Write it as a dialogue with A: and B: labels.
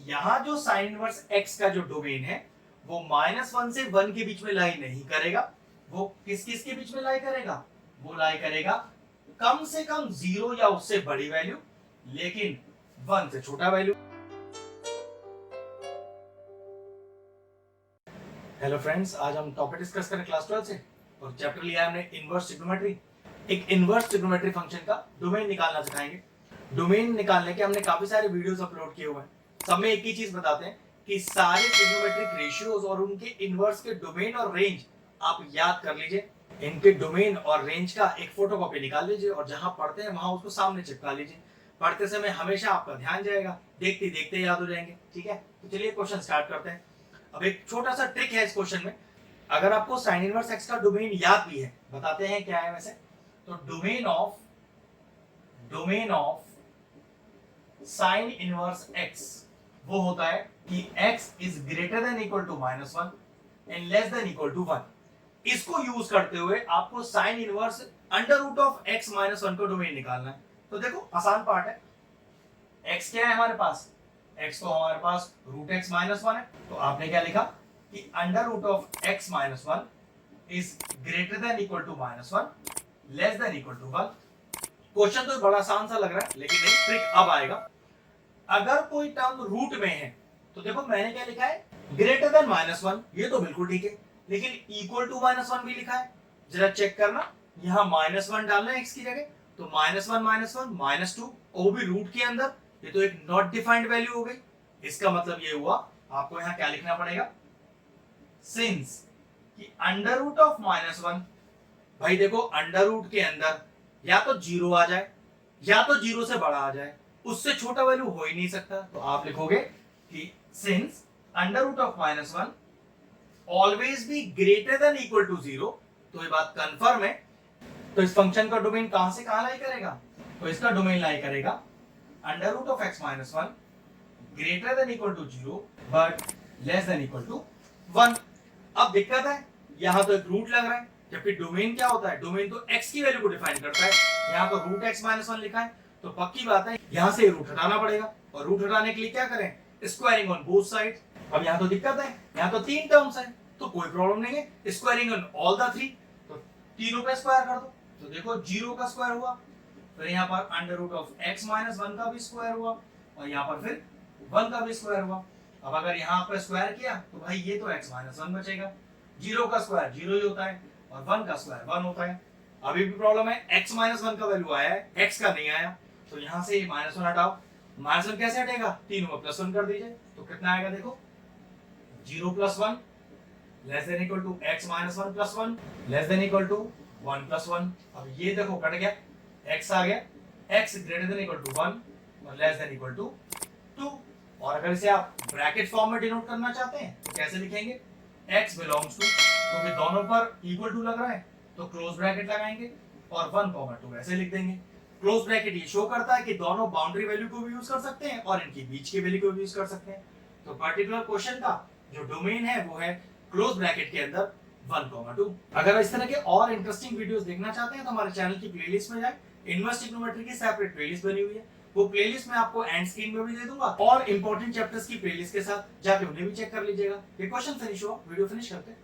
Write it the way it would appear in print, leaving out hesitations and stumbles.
A: यहाँ जो sign inverse x का जो डोमेन है वो -1 से 1 के बीच में लाई नहीं करेगा। वो किस किस के बीच में लाई करेगा? वो लाई करेगा कम से कम 0 या उससे बड़ी वैल्यू, लेकिन 1 से छोटा वैल्यू। हेलो फ्रेंड्स, आज हम टॉपिक डिस्कस करें क्लास 12 से और चैप्टर लिया हमने इनवर्स ट्रिग्नोमेट्री। एक इनवर्स ट्रिग्नोमेट्री फंक्शन का डोमेन निकालना सिखाएंगे। डोमेन निकालने के हमने काफी सारे वीडियोस अपलोड किए हुए हैं। सब में एक ही चीज बताते हैं कि सारे ट्रिग्नोमेट्रिक रेशियोज और उनके इनवर्स के डोमेन और रेंज आप याद कर लीजिए। इनके डोमेन और रेंज का एक फोटोकॉपी निकाल लीजिए और जहां पढ़ते हैं वहां उसको सामने चिपका लीजिए। पढ़ते समय हमेशा आपका ध्यान जाएगा, देखते देखते याद हो जाएंगे। ठीक है, तो चलिए क्वेश्चन स्टार्ट करते हैं। अब एक छोटा सा ट्रिक है इस क्वेश्चन में। अगर आपको साइन इनवर्स x का डोमेन याद भी है, बताते हैं क्या है वैसे। तो domain of sine inverse x वो होता है कि x is greater than equal to -1 and less than equal to 1। इसको यूज करते हुए आपको sine inverse under root of x -1 को डोमेन निकालना है। तो देखो आसान पार्ट है। x क्या है हमारे पास? x तो हमारे पास रूट x -1 है। तो आपने क्या लिखा कि under root of x -1 is greater than equal to -1 less than equal to 1। Question तो बड़ा आसान सा लग रहा है, लेकिन नहीं, ट्रिक अब आएगा। अगर कोई टर्म रूट में है तो देखो मैंने क्या लिखा है, ग्रेटर देन -1, ये तो बिल्कुल ठीक है, लेकिन इक्वल टू -1 भी लिखा है। जरा चेक करना, यहाँ -1 डालना है x की जगह, तो -1 -2 वो भी रूट के अंदर। ये तो एक नॉट डिफाइंड वैल्यू हो गई। इसका मतलब ये हुआ आपको यहाँ क्या लिखना पड़ेगा, सिंस कि अंडर रूट ऑफ -1। भाई देखो अंडर रूट के अंदर या तो 0 आ जाए या तो 0 से बड़ा आ जाए, उससे छोटा वैल्यू हो ही नहीं सकता। तो आप लिखोगे कि since under root of -1 always be greater than equal to 0। तो ये बात कंफर्म है। तो इस फंक्शन का डोमेन कहां से कहां लाई करेगा? तो इसका डोमेन लाई करेगा under root of x -1 greater than equal to 0 but less than equal to 1। अब दिक्कत है, यहां तो एक रूट लग रहा है, जबकि डोमेन क्या होता है? डोमेन तो x की वैल्यू को डिफाइन करता है। यहां तो रूट x -1 लिखा है, तो पक्की बात है यहां से रूट हटाना पड़ेगा। और रूट हटाने के लिए क्या करें? Squaring on both side. अब यहां तो दिक्कत है, यहां तो 3 टर्म्स है, तो कोई प्रॉब्लम नहीं है, स्क्वायरिंग ऑन ऑल द 3। तो तीनों पे स्क्वायर कर दो, तो देखो 0 का स्क्वायर हुआ, फिर यहाँ पर अंडर रूट ऑफ x -1 का भी स्क्वायर हुआ, और यहाँ पर फिर 1 का भी स्क्वायर हुआ। अब अगर यहाँ पर स्क्वायर किया तो भाई ये तो x -1 बचेगा। 0 का स्क्वायर 0 ही होता है और 1 का स्क्वायर 1 होता है। अभी भी प्रॉब्लम है, x -1 का वैल्यू आया है, x का नहीं आया। तो यहाँ से -1 हटाओ। -1 कैसे हटेगा? तीनों में +1 कर दीजिए, तो कितना आएगा देखो, 0 + 1 less than equal to x -1 + 1 less than equal to 1 + 1। अब ये देखो कट गया, x आ गया, x greater than equal to 1 और लेस देन इक्वल टू 2। और अगर इसे आप ब्रैकेट फॉर्म में डिनोट करना चाहते हैं तो कैसे लिखेंगे? x बिलोंग्स टू, क्योंकि दोनों पर इक्वल टू लग रहा है तो क्लोज ब्रैकेट लगाएंगे और 1, 2 ऐसे लिख देंगे। क्लोज ब्रैकेट ये शो करता है कि दोनों बाउंड्री वैल्यू को भी यूज कर सकते हैं और इनके बीच के वैल्यू को भी यूज कर सकते हैं। तो पर्टिकुलर क्वेश्चन का जो डोमेन है वो है क्लोज ब्रैकेट के अंदर 1, 2। अगर इस तरह के और इंटरेस्टिंग वीडियोस देखना चाहते हैं तो हमारे चैनल की प्लेलिस्ट में जाएं। इनवर्स ट्रिग्नोमेट्री की सेपरेट प्लेलिस्ट बनी हुई है, वो प्लेलिस्ट मैं आपको एंड स्क्रीन में भी दे दूंगा, और इंपॉर्टेंट चैप्टर्स की प्लेलिस्ट के साथ जाके उन्हें भी चेक कर लीजिएगा। ये क्वेश्चन फिनिश हुआ, वीडियो फिनिश करते हैं।